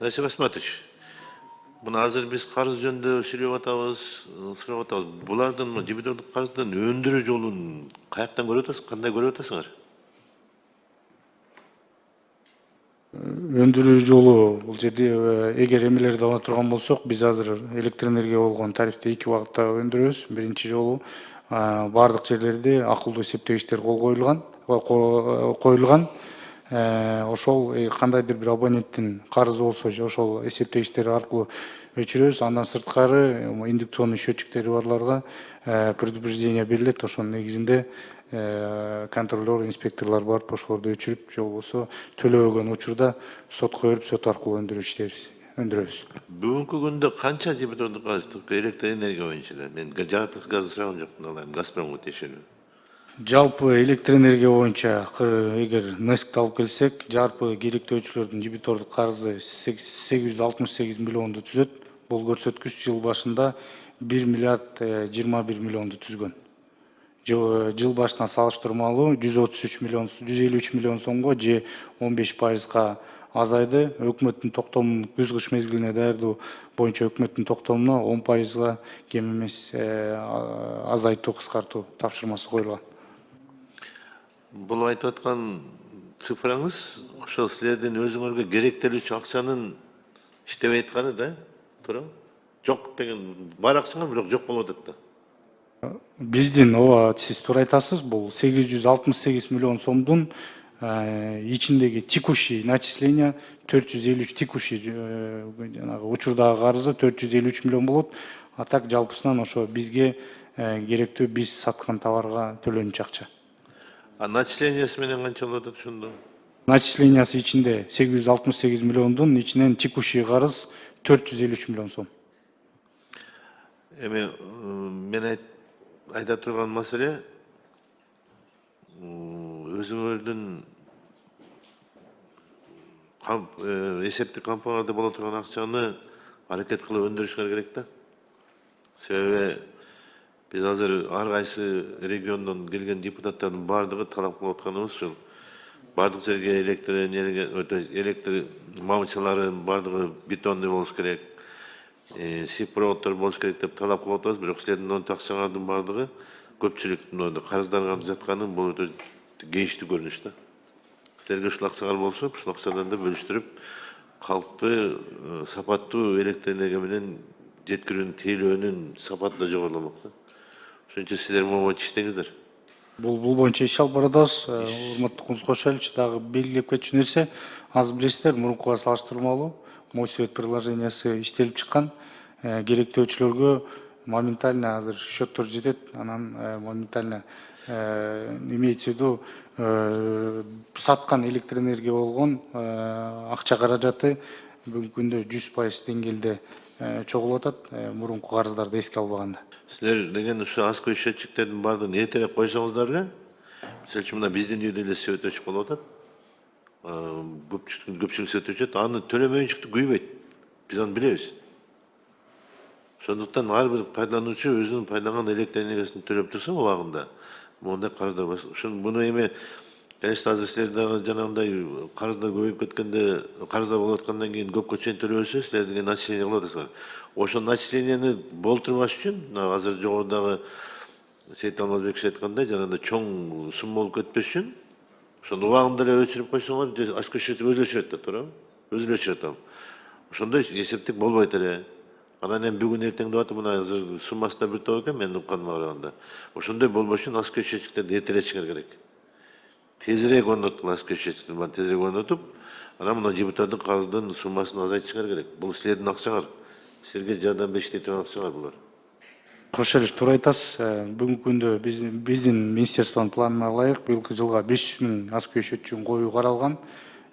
Раиса Басматович, мына азыр биз карыз жөнүндө сүйлөп атабыз, сурап атабыз. Булардын дебитордук карыздын өндүрүү жолун каяктан көрүп атасыз, кандай көрүп атасыңар? Өндүрүү жолу бул жерде эгер эмелерди ала турган болсок, биз азыр электр энергия болгон тарифти эки багытта өндүрөбүз. Биринчи жолу бардык жерлерде акылдуу эсептегичтер коюлган. Ошол кандайдыр бир абоненттин карызы болсо, ошол эсептегичтер аркылуу өчүрөбүз. Андан сырткары индукционный счетчиктери барларга предупреждение берилет. Ошонун негизинде контролер, инспекторлор барып ошолорду өчүрүп, же болбосо төлөбөгөн учурда сотко берип, сот аркылуу өндүрөбүз. Бүгүнкү күндө канча дебитордук карыз электр энергия боюнча эле? Мен жаратылыш газды сураган жокмун, алайын Газпромго тиешелүү. Жалпы электр энергия боюнча эгер НЭСК алып келсек, жалпы керектөөчүлөрдүн дебитордук карызы 868 миллионду түзөт. Бул көрсөткүч жыл башында 1 миллиард 21 миллионду түзгөн. Жыл башына салыштырмалуу 153 миллион сомго же 15%га азайды. Өкмөттүн токтомун күз-кыш мезгилине даярдоо боюнча өкмөттүн токтомуна 10%га кем эмес азайтуу, кыскартуу тапшырмасы коюлган. Бул айтып аткан цифраңыз ошол силердин өзүңөргө керектелүүчү акчанын иштебей атканы да, туура? Жок деген бар акчаңар, бирок жок болуп атат да. Биздин ооба, сиз туура айтасыз. Бул 868 миллион сомдун ичиндеги текущий начисление 453 текущий жанагы учурдагы карызы 453 миллион болот. А так жалпысынан ошо бизге керектүү биз саткан товарга төлөнчү акча. А начислениясы менен канча болуп атат ошондо? Начислениясы ичинде 868 миллиондун ичинен текущий карыз 453 миллион сом. Эми мен айта турган маселе өзүңөрдүн эсептик компанияларда боло турган акчаны аракет кылып өндүрүшүңөр керек да. Себеби биз азыр ар кайсы региондон келген депутаттардын баардыгы талап кылып атканыбыз ушул. Бардык жерге электр мамычалары бардыгы бетонный болуш керек, сипроводдор болуш керек деп талап кылып атабыз. Бирок силердин акчаңардын баардыгы көпчүлүктүн карыздарга жатканы бул өтө кейиштүү көрүнүш да. Силерге ушул акчалар болсо, ушул акчадан да бөлүштүрүп, калкты сапаттуу электр энергия менен жеткирүүнүн, тейлөөнүн сапаты да жогоруламак да. Ошон үчүн силер могу боюнча иштеңиздер. Бул боюнча иш алып баратабыз. Урматтуу Кунус Кошалович, дагы белгилеп кетчү нерсе, азыр билесиздер, мурункуга салыштырмалуу мой свет приложениясы иштелип чыккан. Керектөөчүлөргө моментально азыр счеттор жетет, анан моментально имеется в виду саткан электр энергия болгон акча каражаты бүгүнкү күндө 100% деңгээлде чогулуп атат, мурунку карыздарды эске албаганда. Силер деген ушу аскы счетчиктердин баардыгын эртерээк койсоңуздар эле, мисалы үчүн мына биздин үйдө эле свет өчүп болуп атат. Көпчүлүк свет өчөт, аны төлөмөйүнчүктү күйбөйт. Биз аны билебиз. Ошондуктан ар бир пайдалануучу өзүнүн пайдаланган электр энергиясын төлөп турса убагында мондай карыздар бар. Ошон буну эми конечно азыр силерде жанагындай карыздар көбөйүп кеткенде, карыздар болуп аткандан кийин көпкө чейин төлөбөсө, силер деген начисление кылып атасыңар. Ошол начисленияны болтурбаш үчүн азыр жогорудагы Сейит Алмазбекович айткандай, жанагындай чоң сумма болуп кетпеш үчүн ошону убагында эле өчүрүп койсоңор, аскы счетчик өзү эле өчүрөт да, туурабы? Өзү эле өчүрөт ал. Ошондой эсептик болбойт эле. Анан эми бүгүн эртең деп атып, мына азыр суммасы да бир топ экен, менин укканыма караганда. Ошондой болбош үчүн аскы счетчиктерди эртерээк керек. Тезирээк орнотуп, аскы счетчиктерди тезирээк орнотуп, анан мына дебитордун карыздын суммасын азайтышыңар керек. Бул силердин акчаңар. Силерге жардам бериштей турган акчалар булар. Кошалович, туура айтасыз. Бүгүнкү күндө биздин министерствонун планына ылайык быйылкы жылга 500 миң аскы счетчигин коюу каралган.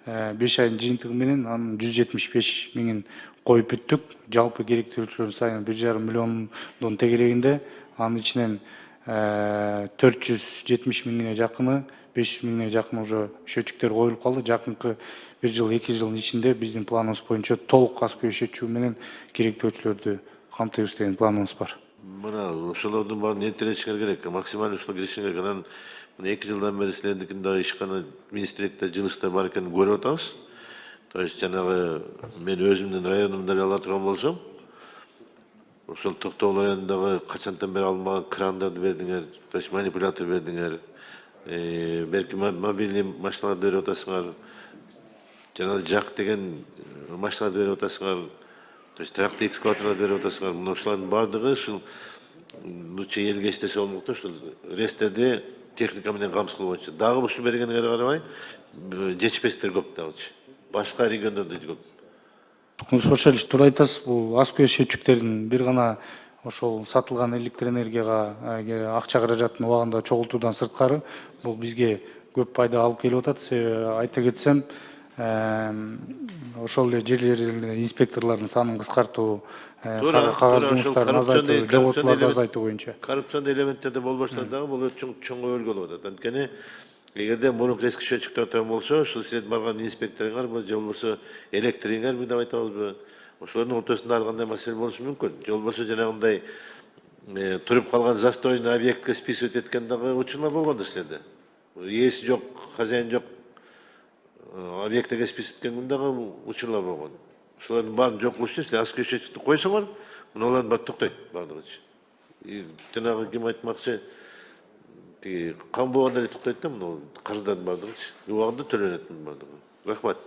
5 айдын жыйынтыгы менен анын 175 миңин коюп бүттүк. Жалпы керектөөчүлөр сайын 1,5 миллиондун тегерегинде, анын ичинен 470 миңине жакыны, 500 миңине жакын уже счетчиктер коюлуп калды. Жакынкы 1 жыл, 2 жылдын ичинде биздин планыбыз боюнча толук аскы счетчиги менен керектөөчүлөрдү камтыйбыз деген планыбыз бар. Мына ошолордун баарын эртерээк керек, максималдуу ушул киришиңер керек. Анан мына 2 жылдан бери силердикин дагы ишкана министрликте жылыштар бар экенин көрүп атабыз. То есть жанагы мен өзүмдүн районумда ала турган болсом, ошол Токтогул районундагы качантан бери алмаган крандарды бердиңер, то есть манипулятор бердиңер, берки мобильный машиналарды берип атасыңар, жана жак деген машиналарды берип атасыңар, то есть трактор экскаваторларды берип атасыңар. Мына ушулардын баардыгы ушул лучше элге иштесе болмок да, ушул рестерди техника менен камсыз кылуу боюнча. Дагы ушул бергениңерге карабай, жетишпестер көп дагычы. Башка региондордо көп. Ошол эле туура айтасыз. Бул аз күч счетчиктердин бир гана ошол сатылган электр энергияга акча каражатын убагында чогултуудан сырткары бул бизге көп пайда алып келип атат. Себеби айта кетсем, ошол эле жерлерде инспекторлордун санын кыскартуу, кагаз жумуштарын азайтуу, жоготууларды азайтуу боюнча. Коррупцион элементтерде болуп баштады дагы, бул чоң өбөлгө болуп атат. Анткени эгерде мурунку эски счетчиктер турган болсо, ушул силердин барган инспекторуңарбы же болбосо электриңерби деп айтабызбы, ошолордун ортосунда ар кандай маселе болушу мүмкүн. Же болбосо жанагындай туруп калган застойный объектке списывать эткен дагы учурлар болгон да силерде. Ээси жок, хозяин жок объектке списывать эткен дагы учурлар болгон. Ошолордун баарын жок кылыш үчүн силер аскы счетчикти койсоңор, мунулардын баары токтойт баардыгычы. Жанагы ким айтмакчы, кам болгондо эле токтойт да, мына карыздардын баардыгычы. Убагында төлөнөт баардыгы. Рахмат.